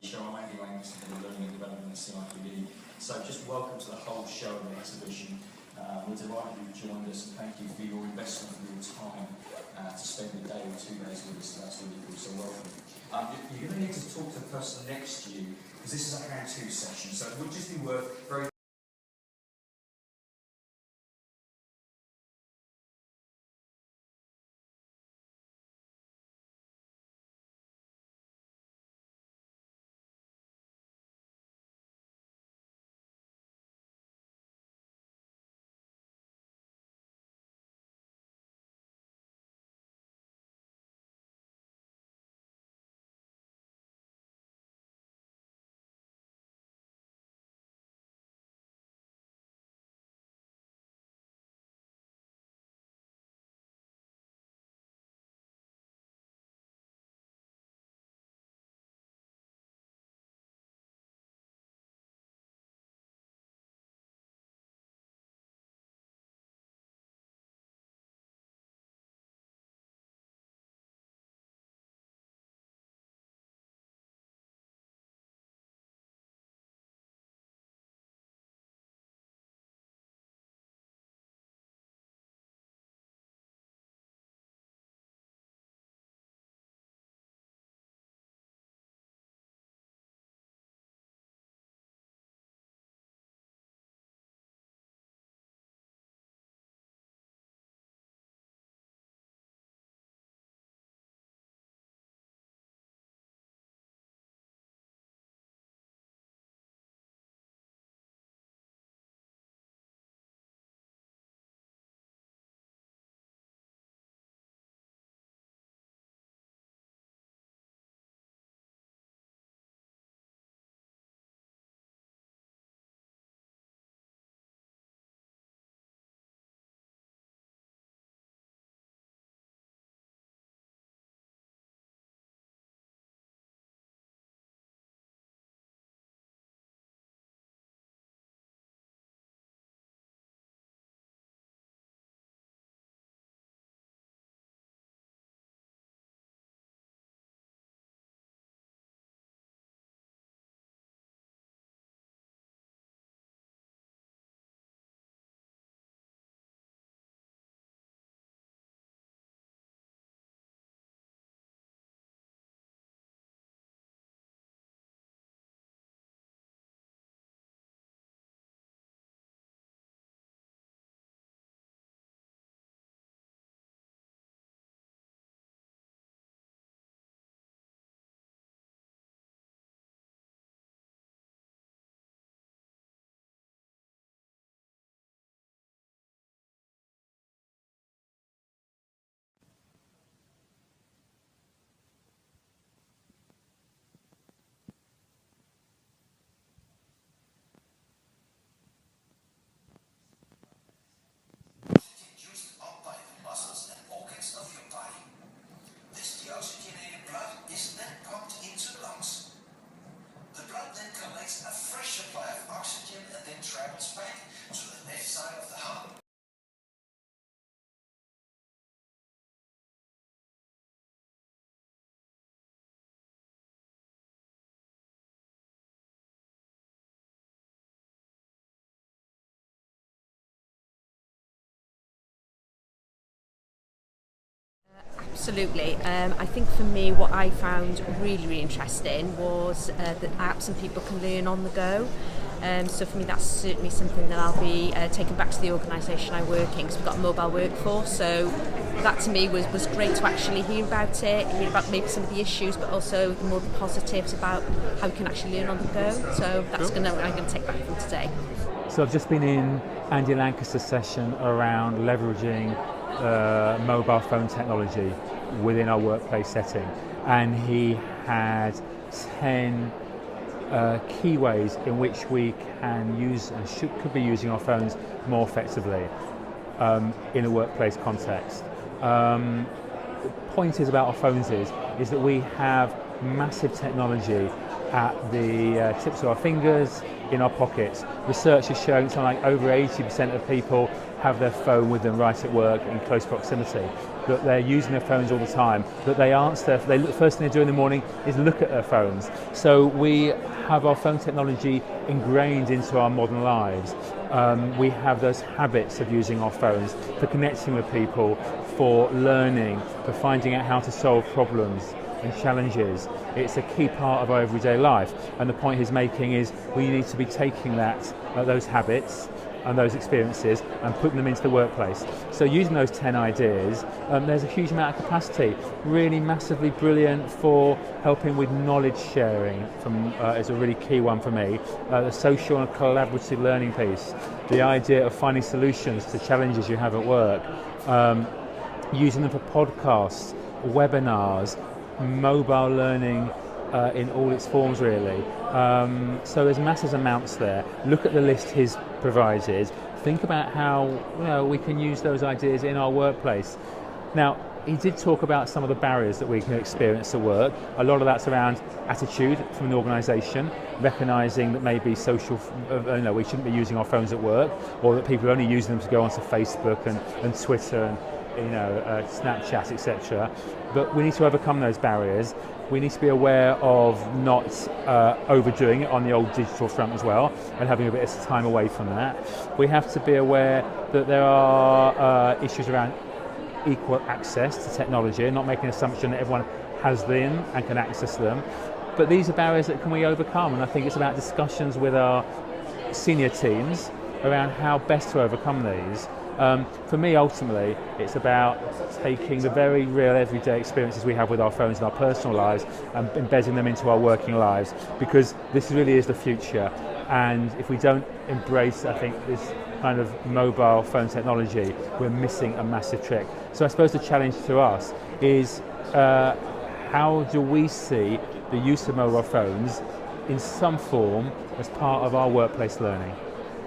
show. I'm Andy Lancaster, Head of Learning and Development at CIPD. So just welcome to the whole show and exhibition. We're delighted you've joined us, and thank you for your investment of your time to spend a day or 2 days with us. So that's really good, so welcome. You're going to need to talk to the person next to you, because this is a how-to session, so it would just be worth very Absolutely. I think for me, what I found really interesting was that apps and people can learn on the go. So for me, that's certainly something that I'll be taking back to the organisation I work in, because we've got a mobile workforce. So that to me was great to actually hear about it, hear about maybe some of the issues, but also the more the positives about how we can actually learn on the go. So that's what I'm going to take back from today. So I've just been in Andy Lancaster's session around leveraging mobile phone technology within our workplace setting, and he had 10 key ways in which we can use and could be using our phones more effectively in a workplace context. The point is about our phones is that we have massive technology at the tips of our fingers, in our pockets. Research is showing something like over 80% of people have their phone with them right at work in close proximity, that they're using their phones all the time, that they answer, the first thing they do in the morning is look at their phones. So we have our phone technology ingrained into our modern lives. We have those habits of using our phones for connecting with people, for learning, for finding out how to solve problems and challenges. It's a key part of our everyday life, and the point he's making is we need to be taking those habits and those experiences and putting them into the workplace. So using those 10 ideas, there's a huge amount of capacity, really massively brilliant for helping with knowledge sharing, is a really key one for me. The social and collaborative learning piece, the idea of finding solutions to challenges you have at work, using them for podcasts, webinars, mobile learning in all its forms really. So there's massive amounts there. Look at the list he's provided. Think about how we can use those ideas in our workplace. Now, he did talk about some of the barriers that we can experience at work. A lot of that's around attitude from an organisation, recognising that maybe we shouldn't be using our phones at work, or that people are only using them to go onto Facebook and Twitter and Snapchat, etc. But we need to overcome those barriers. We need to be aware of not overdoing it on the old digital front as well, and having a bit of time away from that. We have to be aware that there are issues around equal access to technology, and not making an assumption that everyone has them and can access them. But these are barriers that can we overcome, and I think it's about discussions with our senior teams around how best to overcome these. For me, ultimately, it's about taking the very real everyday experiences we have with our phones in our personal lives and embedding them into our working lives, because this really is the future. And if we don't embrace, I think, this kind of mobile phone technology, we're missing a massive trick. So I suppose the challenge to us is how do we see the use of mobile phones in some form as part of our workplace learning?